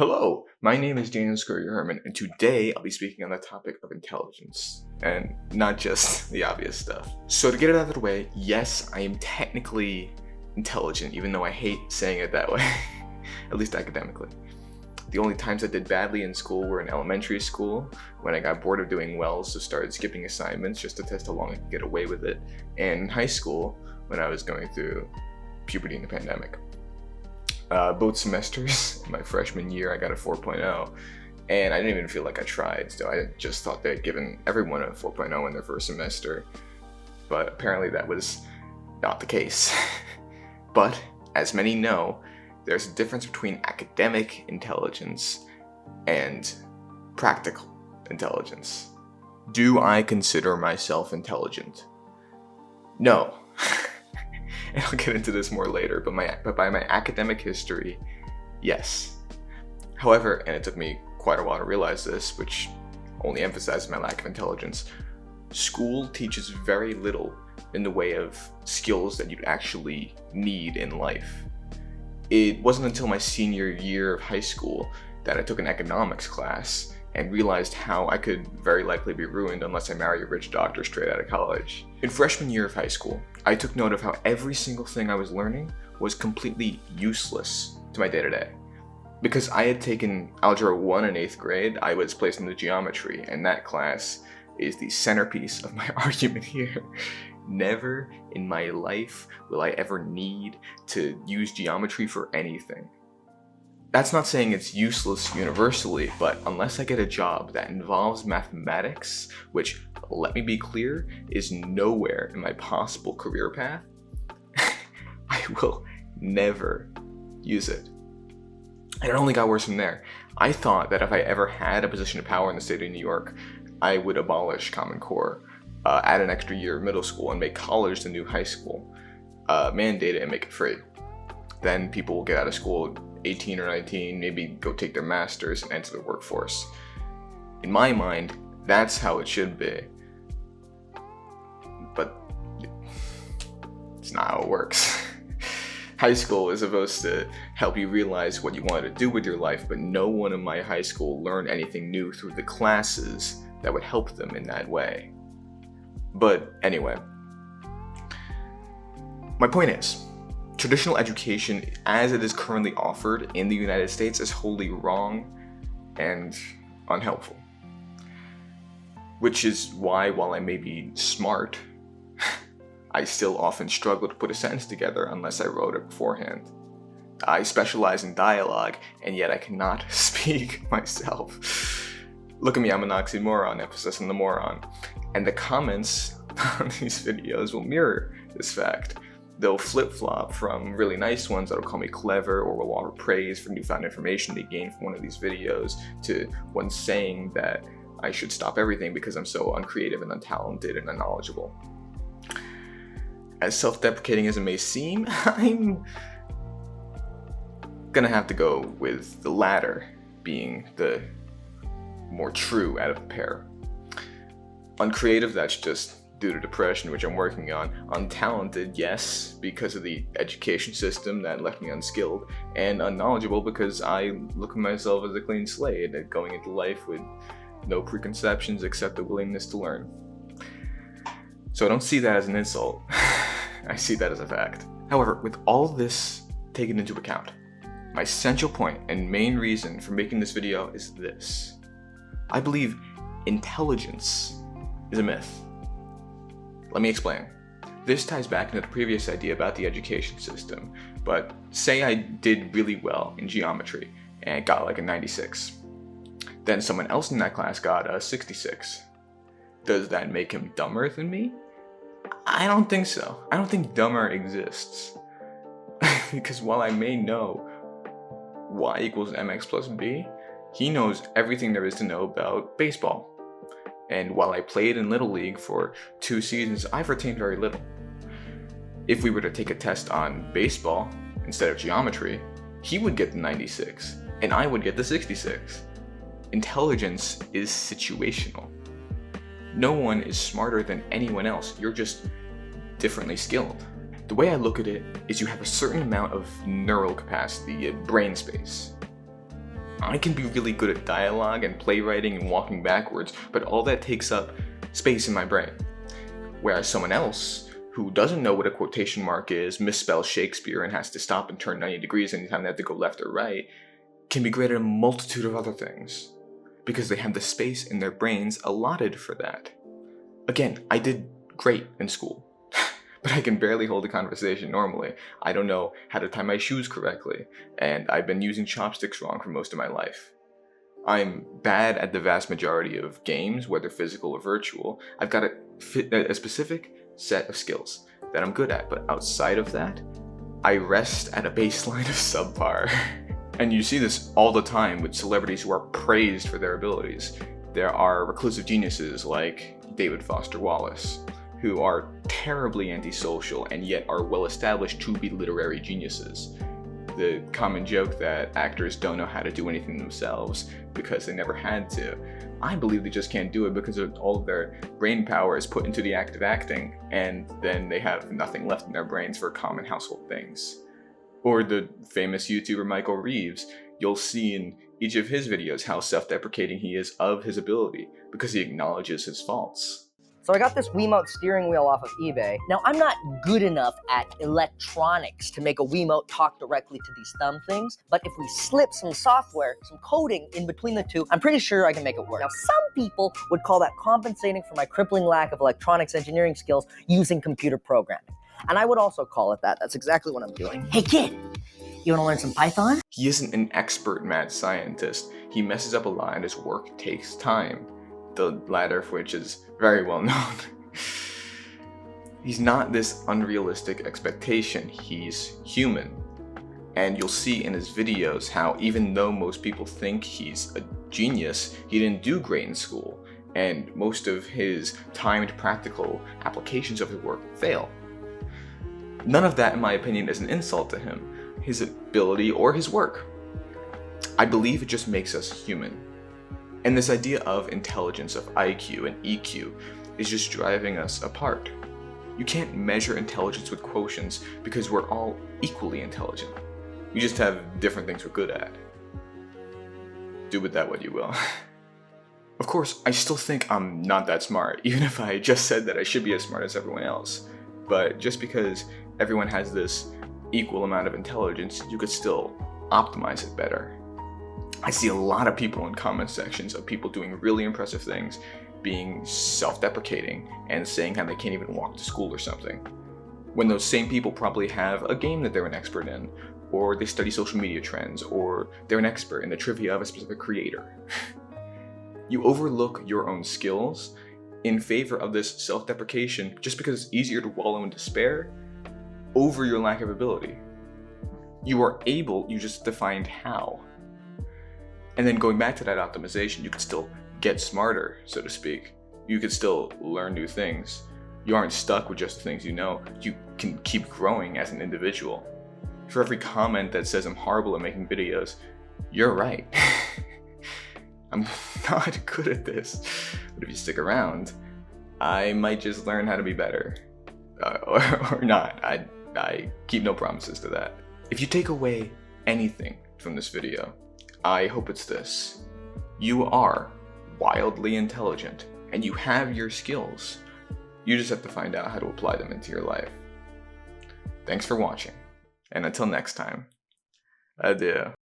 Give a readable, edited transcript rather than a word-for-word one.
Hello, my name is Daniel Scuria-Herman, and today I'll be speaking on the topic of intelligence, and not just the obvious stuff. So to get it out of the way, yes, I am technically intelligent, even though I hate saying it that way, at least academically. The only times I did badly in school were in elementary school, when I got bored of doing well, so started skipping assignments just to test how long I could get away with it, and in high school, when I was going through puberty and the pandemic. Both semesters, my freshman year, I got a 4.0, and I didn't even feel like I tried, so I just thought they'd given everyone a 4.0 in their first semester, but apparently that was not the case. But, as many know, there's a difference between academic intelligence and practical intelligence. Do I consider myself intelligent? No. And I'll get into this more later, but by my academic history, yes. However, and it took me quite a while to realize this, which only emphasizes my lack of intelligence, school teaches very little in the way of skills that you'd actually need in life. It wasn't until my senior year of high school that I took an economics class and realized how I could very likely be ruined unless I marry a rich doctor straight out of college. In freshman year of high school, I took note of how every single thing I was learning was completely useless to my day-to-day. Because I had taken Algebra 1 in 8th grade, I was placed into geometry, and that class is the centerpiece of my argument here. Never in my life will I ever need to use geometry for anything. That's not saying it's useless universally, but unless I get a job that involves mathematics, which, let me be clear, is nowhere in my possible career path, I will never use it. And it only got worse from there. I thought that if I ever had a position of power in the state of New York, I would abolish Common Core, add an extra year of middle school, and make college the new high school, mandate it and make it free. Then people will get out of school 18 or 19, maybe go take their masters and enter the workforce. In my mind, that's how it should be. But it's not how it works. High school is supposed to help you realize what you want to do with your life, but no one in my high school learned anything new through the classes that would help them in that way. But anyway, my point is, traditional education, as it is currently offered in the United States, is wholly wrong and unhelpful. Which is why, while I may be smart, I still often struggle to put a sentence together unless I wrote it beforehand. I specialize in dialogue, and yet I cannot speak myself. Look at me, I'm an oxymoron, emphasis on the moron. And the comments on these videos will mirror this fact. They'll flip-flop from really nice ones that'll call me clever or will offer praise for newfound information they gained from one of these videos, to one saying that I should stop everything because I'm so uncreative and untalented and unknowledgeable. As self-deprecating as it may seem, I'm gonna have to go with the latter being the more true out of the pair. Uncreative, that's just due to depression, which I'm working on. Untalented, yes, because of the education system that left me unskilled, and unknowledgeable because I look at myself as a clean slate and going into life with no preconceptions except the willingness to learn. So I don't see that as an insult. I see that as a fact. However, with all this taken into account, my central point and main reason for making this video is this. I believe intelligence is a myth. Let me explain. This ties back into the previous idea about the education system, but say I did really well in geometry and got like a 96. Then someone else in that class got a 66. Does that make him dumber than me? I don't think so. I don't think dumber exists. Because while I may know y equals mx plus b, he knows everything there is to know about baseball. And while I played in Little League for 2 seasons, I've retained very little. If we were to take a test on baseball instead of geometry, he would get the 96, and I would get the 66. Intelligence is situational. No one is smarter than anyone else, you're just differently skilled. The way I look at it is you have a certain amount of neural capacity, brain space. I can be really good at dialogue and playwriting and walking backwards, but all that takes up space in my brain. Whereas someone else who doesn't know what a quotation mark is, misspells Shakespeare and has to stop and turn 90 degrees anytime they have to go left or right, can be great at a multitude of other things because they have the space in their brains allotted for that. Again, I did great in school, but I can barely hold a conversation normally. I don't know how to tie my shoes correctly, and I've been using chopsticks wrong for most of my life. I'm bad at the vast majority of games, whether physical or virtual. I've got a specific set of skills that I'm good at, but outside of that, I rest at a baseline of subpar. And you see this all the time with celebrities who are praised for their abilities. There are reclusive geniuses like David Foster Wallace, who are terribly antisocial and yet are well established to be literary geniuses. The common joke that actors don't know how to do anything themselves because they never had to. I believe they just can't do it because all of their brain power is put into the act of acting, and then they have nothing left in their brains for common household things. Or the famous YouTuber Michael Reeves, you'll see in each of his videos how self-deprecating he is of his ability because he acknowledges his faults. So I got this Wiimote steering wheel off of eBay. Now, I'm not good enough at electronics to make a Wiimote talk directly to these thumb things, but if we slip some software, some coding in between the two, I'm pretty sure I can make it work. Now, some people would call that compensating for my crippling lack of electronics engineering skills using computer programming. And I would also call it that. That's exactly what I'm doing. Hey kid, you wanna learn some Python? He isn't an expert mad scientist. He messes up a lot and his work takes time. The latter of which is very well known. He's not this unrealistic expectation, he's human. And you'll see in his videos how even though most people think he's a genius, he didn't do great in school, and most of his timed practical applications of his work fail. None of that, in my opinion, is an insult to him, his ability, or his work. I believe it just makes us human. And this idea of intelligence, of IQ and EQ, is just driving us apart. You can't measure intelligence with quotients because we're all equally intelligent. We just have different things we're good at. Do with that what you will. Of course, I still think I'm not that smart, even if I just said that I should be as smart as everyone else. But just because everyone has this equal amount of intelligence, you could still optimize it better. I see a lot of people in comment sections of people doing really impressive things, being self-deprecating and saying how they can't even walk to school or something, when those same people probably have a game that they're an expert in, or they study social media trends, or they're an expert in the trivia of a specific creator. You overlook your own skills in favor of this self-deprecation just because it's easier to wallow in despair over your lack of ability. You are able, you just defined how. And then going back to that optimization, you could still get smarter, so to speak. You could still learn new things. You aren't stuck with just the things you know. You can keep growing as an individual. For every comment that says I'm horrible at making videos, you're right. I'm not good at this. But if you stick around, I might just learn how to be better. Or not. I keep no promises to that. If you take away anything from this video, I hope it's this. You are wildly intelligent, and you have your skills. You just have to find out how to apply them into your life. Thanks for watching, and until next time, adieu.